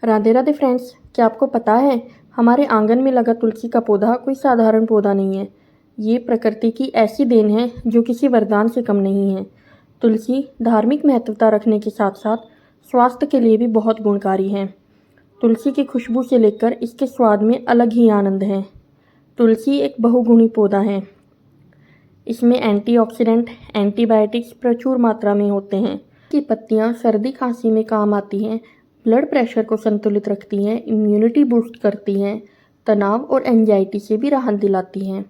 Radhe Radhe friends, क्या आपको पता है हमारे आंगन में लगा तुलसी का पौधा कोई साधारण पौधा नहीं है। ये प्रकृति की ऐसी देन है जो किसी वरदान से कम नहीं है। तुलसी धार्मिक महत्वता रखने के साथ साथ स्वास्थ्य के लिए भी बहुत गुणकारी है। तुलसी की खुशबू से लेकर इसके स्वाद में अलग ही आनंद है। तुलसी एक बहुगुणी पौधा है। इसमें एंटीऑक्सीडेंट, एंटीबायोटिक्स प्रचुर मात्रा में होते हैं। की पत्तियां सर्दी खांसी में काम आती हैं, ब्लड प्रेशर को संतुलित रखती हैं, इम्यूनिटी बूस्ट करती हैं, तनाव और एंजाइटी से भी राहत दिलाती हैं।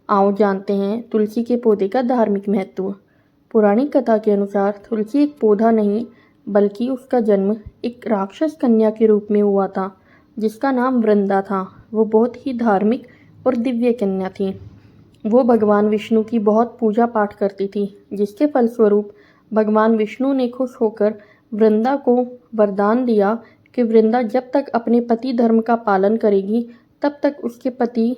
आओ जानते हैं तुलसी के पौधे का धार्मिक महत्व। पौराणिक कथा के अनुसार तुलसी एक पौधा नहीं बल्कि उसका जन्म एक राक्षस कन्या के रूप में हुआ था जिसका नाम वृंदा था। वो बहुत ही धार्मिक और दिव्य कन्या थी। वो भगवान विष्णु की बहुत पूजा पाठ करती थी, जिसके फलस्वरूप भगवान विष्णु ने खुश होकर वृंदा को वरदान दिया कि वृंदा जब तक अपने पति धर्म का पालन करेगी तब तक उसके पति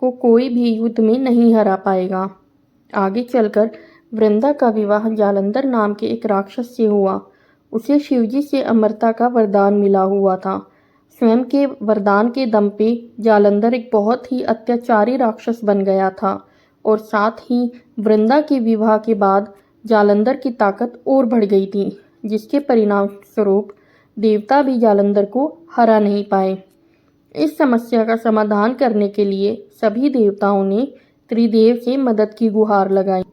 को कोई भी युद्ध में नहीं हरा पाएगा। आगे चलकर वृंदा का विवाह जालंधर नाम के एक राक्षस से हुआ। उसे शिवजी से अमरता का वरदान मिला हुआ था। स्वयं के वरदान के दम पे जालंधर एक बहुत ही अत्याचारी राक्षस बन गया था और साथ ही वृंदा के विवाह के बाद जालंधर की ताकत और बढ़ गई थी, जिसके परिणाम स्वरूप देवता भी जालंधर को हरा नहीं पाए। इस समस्या का समाधान करने के लिए सभी देवताओं ने त्रिदेव से मदद की गुहार लगाई।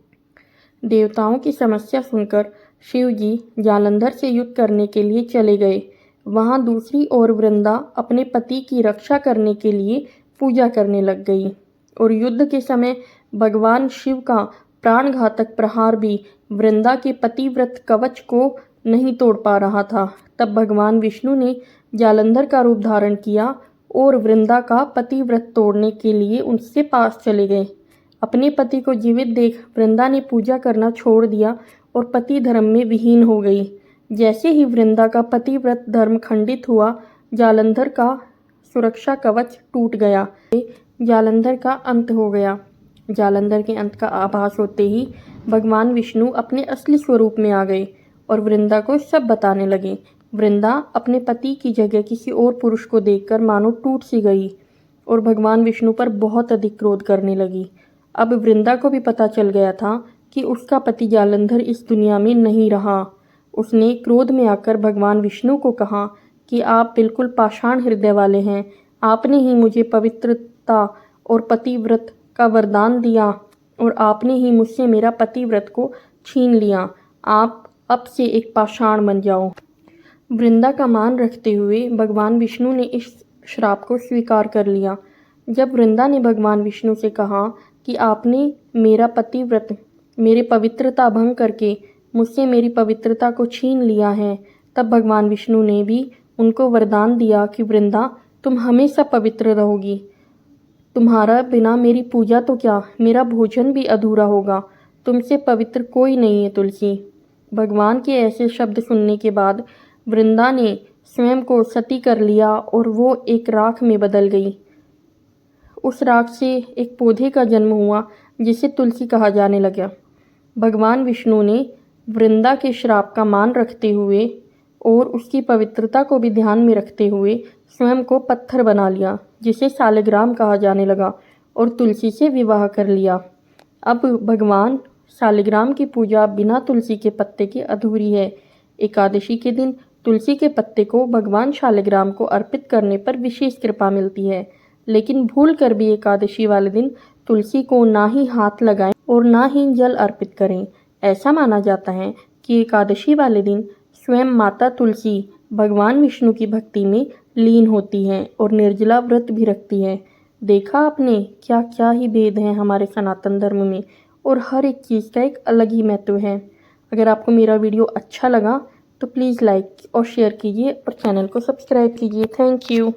देवताओं की समस्या सुनकर शिवजी जालंधर से युद्ध करने के लिए चले गए। वहां दूसरी ओर वृंदा अपने पति की रक्षा करने के लिए पूजा करने लग गई और युद्ध के समय भगवान शिव का प्राणघातक प्रहार भी वृंदा के पतिव्रत कवच को नहीं तोड़ पा रहा था। तब भगवान विष्णु ने जालंधर का रूप धारण किया और वृंदा का पतिव्रत तोड़ने के लिए उनसे पास चले गए। अपने पति को जीवित देख वृंदा ने पूजा करना छोड़ दिया और पति धर्म में विहीन हो गई। जैसे ही वृंदा का पतिव्रत धर्म खंडित हुआ, जालंधर का सुरक्षा कवच टूट गया। जालंधर का अंत हो गया। जालंधर के अंत का आभास होते ही भगवान विष्णु अपने असली स्वरूप में आ गए और वृंदा को सब बताने लगे। वृंदा अपने पति की जगह किसी और पुरुष को देखकर मानो टूट सी गई और भगवान विष्णु पर बहुत अधिक क्रोध करने लगी। अब वृंदा को भी पता चल गया था कि उसका पति जालंधर इस दुनिया में नहीं रहा। उसने क्रोध में आकर भगवान विष्णु को कहा कि आप बिल्कुल पाषाण हृदय वाले हैं। आपने ही मुझे पवित्रता और पतिव्रत का वरदान दिया और आपने ही मुझसे मेरा पतिव्रत को छीन लिया। आप अब से एक पाषाण बन जाओ। वृंदा का मान रखते हुए भगवान विष्णु ने इस श्राप को स्वीकार कर लिया। जब वृंदा ने भगवान विष्णु से कहा कि आपने मेरा पतिव्रत, मेरे पवित्रता भंग करके मुझसे मेरी पवित्रता को छीन लिया है, तब भगवान विष्णु ने भी उनको वरदान दिया कि वृंदा, तुम हमेशा पवित्र रहोगी। तुम्हारा बिना मेरी पूजा तो क्या, मेरा भोजन भी अधूरा होगा। तुमसे पवित्र कोई नहीं है तुलसी। भगवान के ऐसे शब्द सुनने के बाद वृंदा ने स्वयं को सती कर लिया और वो एक राख में बदल गई। उस राख से एक पौधे का जन्म हुआ जिसे तुलसी कहा जाने लगा। भगवान विष्णु ने वृंदा के श्राप का मान रखते हुए और उसकी पवित्रता को भी ध्यान में रखते हुए स्वयं को पत्थर बना लिया, जिसे शालिग्राम कहा जाने लगा, और तुलसी से विवाह कर लिया। अब भगवान शालिग्राम की पूजा बिना तुलसी के पत्ते के अधूरी है। एकादशी के दिन तुलसी के पत्ते को भगवान शालिग्राम को अर्पित करने पर विशेष कृपा मिलती है, लेकिन भूल कर भी एकादशी वाले दिन तुलसी को ना ही हाथ लगाएं और ना ही जल अर्पित करें। ऐसा माना जाता है कि एकादशी वाले दिन स्वयं माता तुलसी भगवान विष्णु की भक्ति में लीन होती हैं और निर्जला व्रत भी रखती है। देखा आपने क्या क्या ही भेद हैं हमारे सनातन धर्म में, और हर एक चीज़ का एक अलग ही महत्व है। अगर आपको मेरा वीडियो अच्छा लगा तो प्लीज़ लाइक और शेयर कीजिए और चैनल को सब्सक्राइब कीजिए। Thank you.